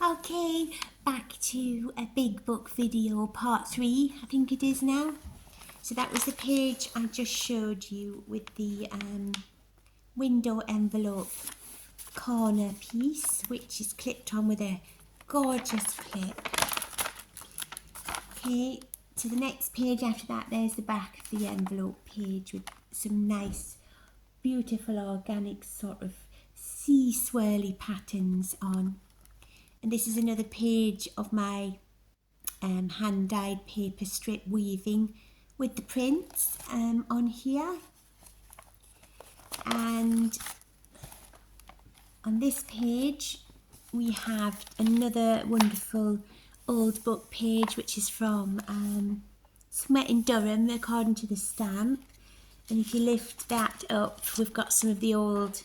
Okay, back to a big book video, part 3, I think it is now. So that was the page I just showed you with the window envelope corner piece, which is clipped on with a gorgeous clip. Okay, so the next page after that, there's the back of the envelope page with some nice, beautiful, organic sort of sea swirly patterns on. And this is another page of my hand-dyed paper strip weaving with the prints on here. And on this page we have another wonderful old book page, which is from somewhere in Durham according to the stamp. And if you lift that up, we've got some of the old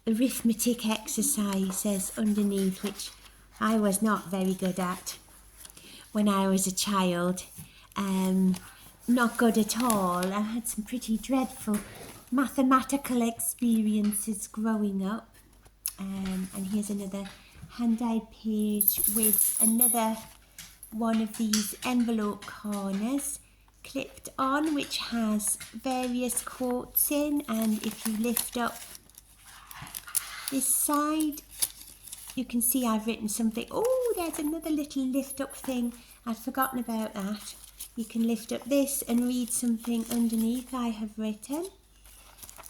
arithmetic exercises underneath, which I was not very good at when I was a child. Not good at all. I had some pretty dreadful mathematical experiences growing up. And here's another hand-dyed page with another one of these envelope corners clipped on, which has various quotes in. And if you lift up this side, you can see I've written something. Oh, there's another little lift up thing. I'd forgotten about that. You can lift up this and read something underneath I have written.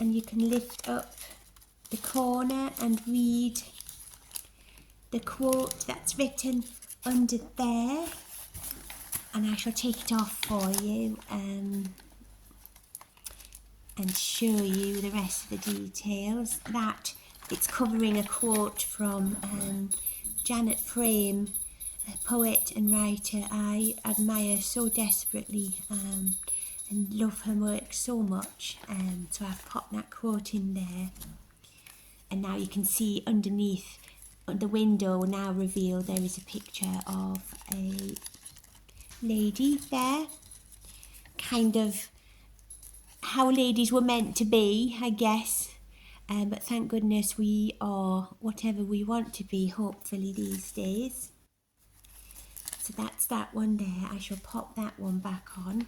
And you can lift up the corner and read the quote that's written under there. And I shall take it off for you and show you the rest of the details. That it's covering a quote from Janet Frame, a poet and writer I admire so desperately and love her work so much. So I've popped that quote in there. And now you can see underneath the window, now revealed, there is a picture of a lady there. Kind of how ladies were meant to be, I guess. But thank goodness we are whatever we want to be, hopefully, these days. So that's that one there. I shall pop that one back on.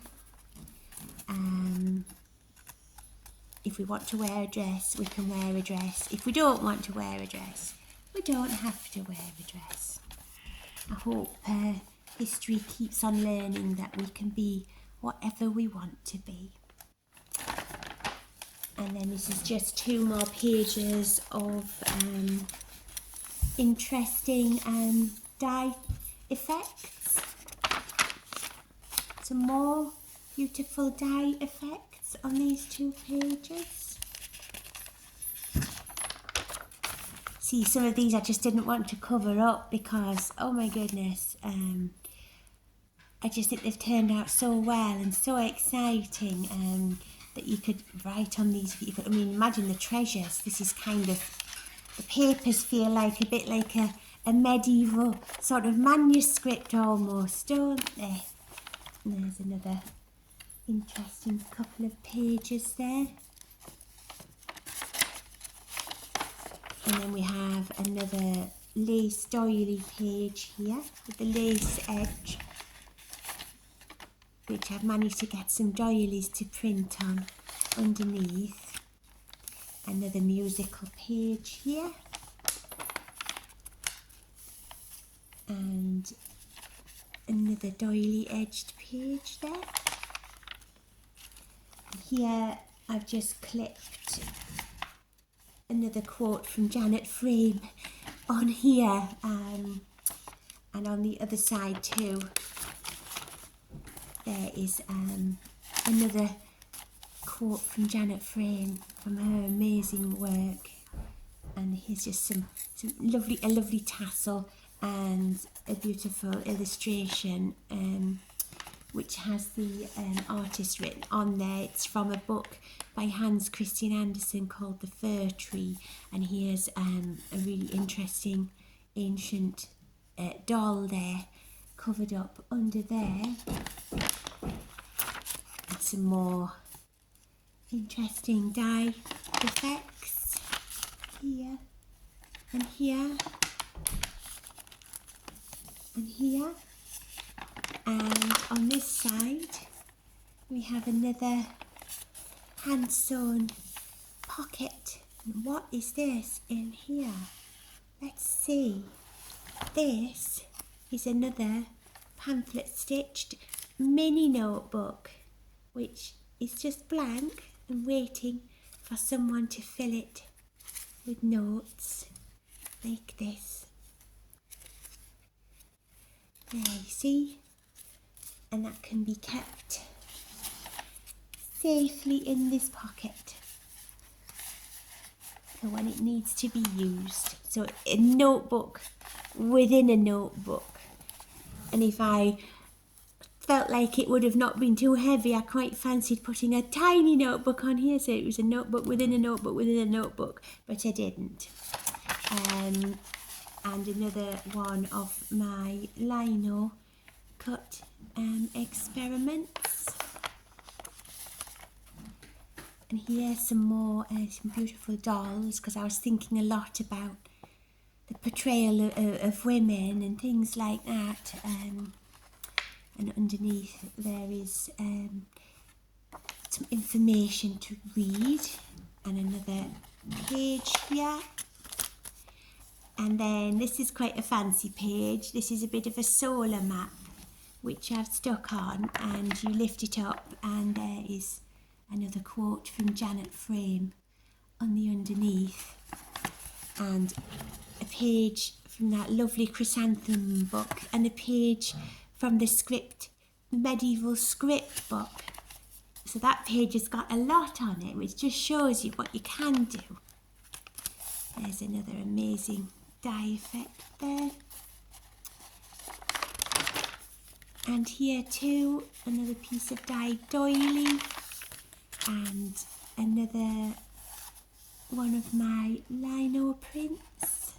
If we want to wear a dress, we can wear a dress. If we don't want to wear a dress, we don't have to wear a dress. I hope history keeps on learning that we can be whatever we want to be. And then this is just 2 more pages of interesting dye effects. Some more beautiful dye effects on these 2 pages. See, some of these I just didn't want to cover up because, oh my goodness, I just think they've turned out so well and so exciting. That you could write on these. I mean, imagine the treasures. This is kind of, the papers feel like a bit like a medieval sort of manuscript almost, don't they? And there's another interesting couple of pages there. And then we have another lace doily page here with the lace edge, which I've managed to get some doilies to print on underneath. Another musical page here. And another doily edged page there. And here I've just clipped another quote from Janet Frame on here, and on the other side too. There is another quote from Janet Frame from her amazing work, and here's just a lovely tassel and a beautiful illustration, which has the artist written on there. It's from a book by Hans Christian Andersen called The Fir Tree, and here's a really interesting ancient doll there covered up under there. And some more interesting dye effects here and here. and here, and on this side we have another hand sewn pocket. And what is this in here? Let's see. This is another pamphlet stitched mini notebook, which is just blank and waiting for someone to fill it with notes like this. There, you see, and that can be kept safely in this pocket for when it needs to be used. So a notebook within a notebook, and if I felt like it would have not been too heavy, I quite fancied putting a tiny notebook on here, so it was a notebook within a notebook within a notebook, but I didn't. And another one of my lino cut experiments. And here's some more some beautiful dolls, because I was thinking a lot about the portrayal of women and things like that. And underneath there is some information to read, and another page here. And then this is quite a fancy page. This is a bit of a solar map which I've stuck on, and you lift it up and there is another quote from Janet Frame on the underneath, and a page from that lovely Chrysanthemum book, and a page from the medieval script book. So that page has got a lot on it, which just shows you what you can do. There's another amazing die effect there. And here too, another piece of dyed doily, and another one of my lino prints.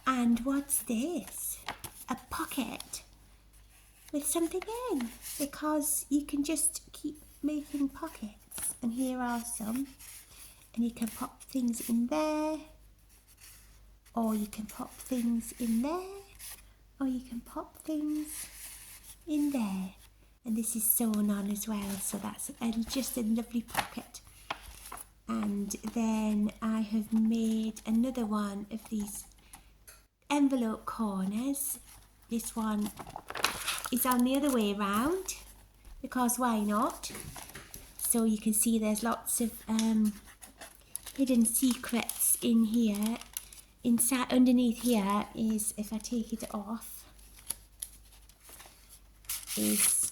And what's this? A pocket with something in, because you can just keep making pockets. And here are some, and you can pop things in there, or you can pop things in there, or you can pop things in there. And this is sewn on as well, so that's just a lovely pocket. And then I have made another one of these envelope corners. This one is on the other way around, because why not? So you can see there's lots of hidden secrets in here. Inside, underneath here is, if I take it off, is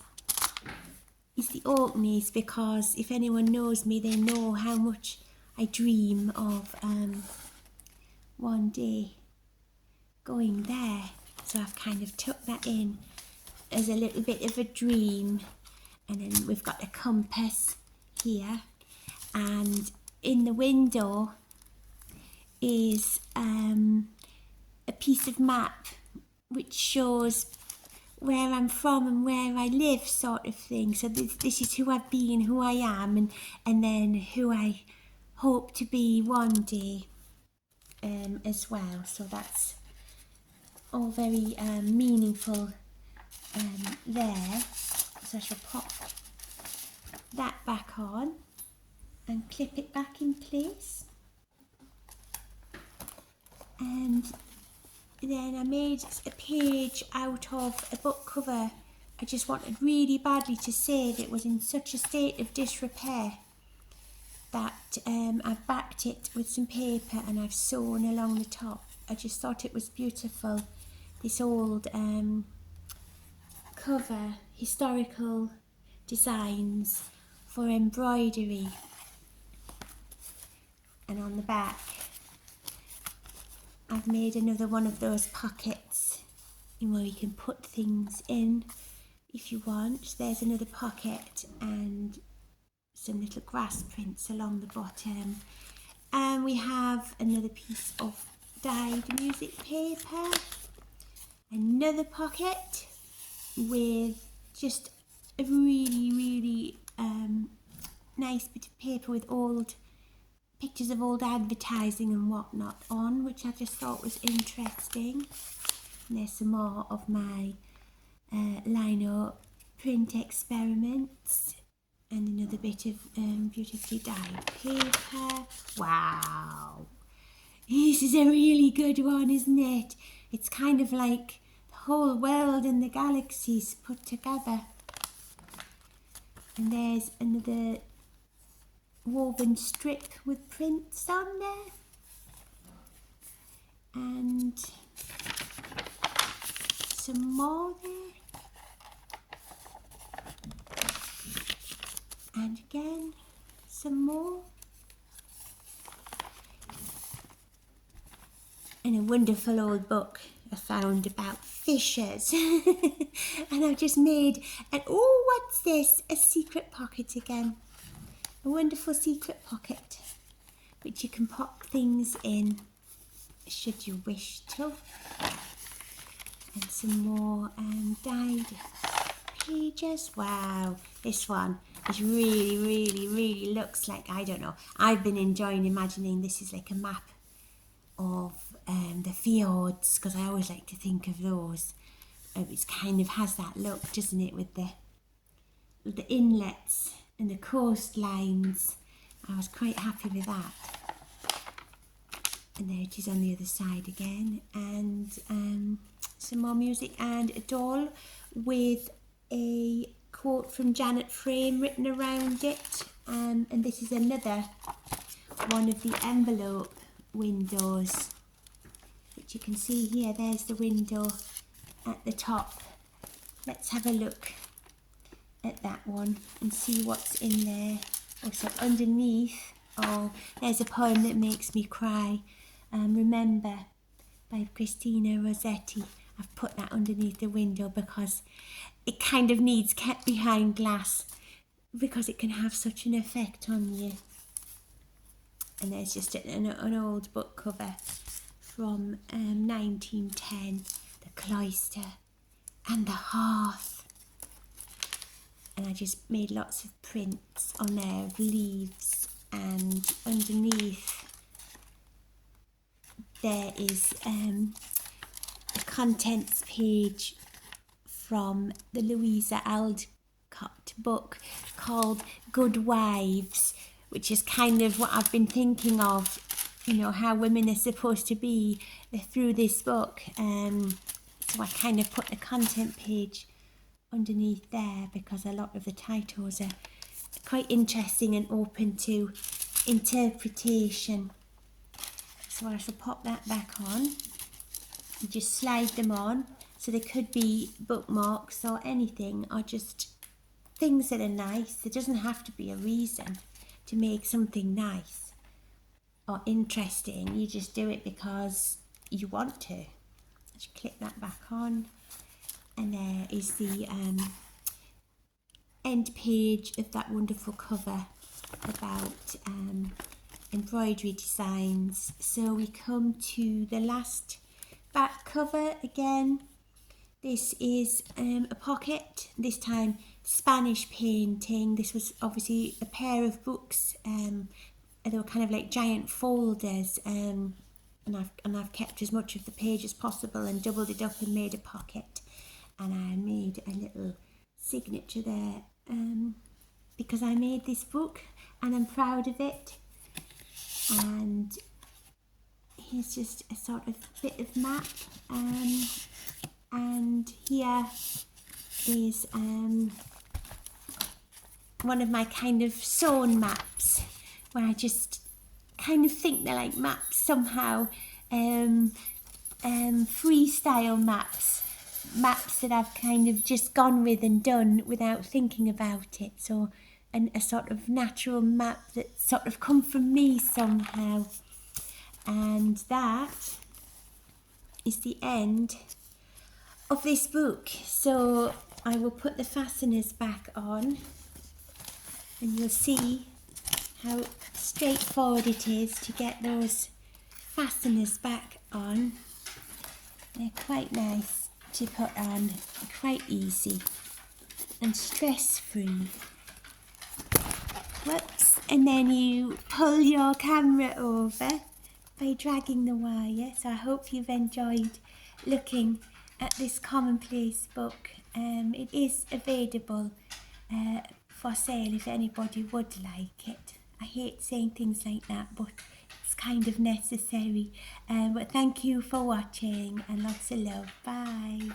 the Orkneys, because if anyone knows me, they know how much I dream of one day going there. So I've kind of tucked that in as a little bit of a dream. And then we've got a compass here, and in the window is a piece of map which shows where I'm from and where I live, sort of thing. So this is who I've been, who I am, and then who I hope to be one day as well. So that's all very meaningful there. So I shall pop that back on and clip it back in place. And then I made a page out of a book cover. I just wanted really badly to save. It was in such a state of disrepair that I've backed it with some paper and I've sewn along the top. I just thought it was beautiful. This old cover, historical designs for embroidery. And on the back I've made another one of those pockets where you can put things in if you want. There's another pocket and some little grass prints along the bottom. And we have another piece of dyed music paper, another pocket with just a really nice bit of paper with old pictures of old advertising and whatnot on, which I just thought was interesting. And there's some more of my lino print experiments, and another bit of beautifully dyed paper. Wow, this is a really good one, isn't it? It's kind of like the whole world and the galaxies put together. And there's another woven strip with prints on there. And some more there. And again, some more. And a wonderful old book I found about fishes. And I've just made oh, what's this? A secret pocket again. A wonderful secret pocket, which you can pop things in should you wish to. And some more dyed pages. Wow, this one is really looks like, I don't know, I've been enjoying imagining this is like a map of the fjords, because I always like to think of those. It kind of has that look, doesn't it, with the inlets and the coastlines. I was quite happy with that. And there it is on the other side again. And some more music and a doll with a quote from Janet Frame written around it. And this is another one of the envelope windows, which you can see here. There's the window at the top. Let's have a look at that one and see what's in there. Also underneath, oh, there's a poem that makes me cry. Remember, by Christina Rossetti. I've put that underneath the window because it kind of needs kept behind glass, because it can have such an effect on you. And there's just an old book cover from 1910, The Cloister and the Hearth. And I just made lots of prints on there of leaves, and underneath there is a contents page from the Louisa Aldcott book called Good Wives, which is kind of what I've been thinking of, you know, how women are supposed to be through this book. So I kind of put the content page underneath there, because a lot of the titles are quite interesting and open to interpretation. So I shall pop that back on and just slide them on. So they could be bookmarks or anything, or just things that are nice. There doesn't have to be a reason to make something nice or interesting. You just do it because you want to. Just click that back on. And there is the end page of that wonderful cover about embroidery designs. So we come to the last back cover again. This is a pocket, this time Spanish painting. This was obviously a pair of books. They were kind of like giant folders, and I've kept as much of the page as possible and doubled it up and made a pocket. And I made a little signature there because I made this book and I'm proud of it. And here's just a sort of bit of map, and here is one of my kind of sewn maps, where I just kind of think they're like maps somehow, freestyle maps that I've kind of just gone with and done without thinking about it. So a sort of natural map that sort of come from me somehow. And that is the end of this book. So I will put the fasteners back on, and you'll see how straightforward it is to get those fasteners back on. They're quite nice to put on, quite easy and stress-free. Whoops. And then you pull your camera over by dragging the wire. So I hope you've enjoyed looking at this Commonplace book. It is available for sale if anybody would like it. I hate saying things like that, but it's kind of necessary. But thank you for watching and lots of love. Bye.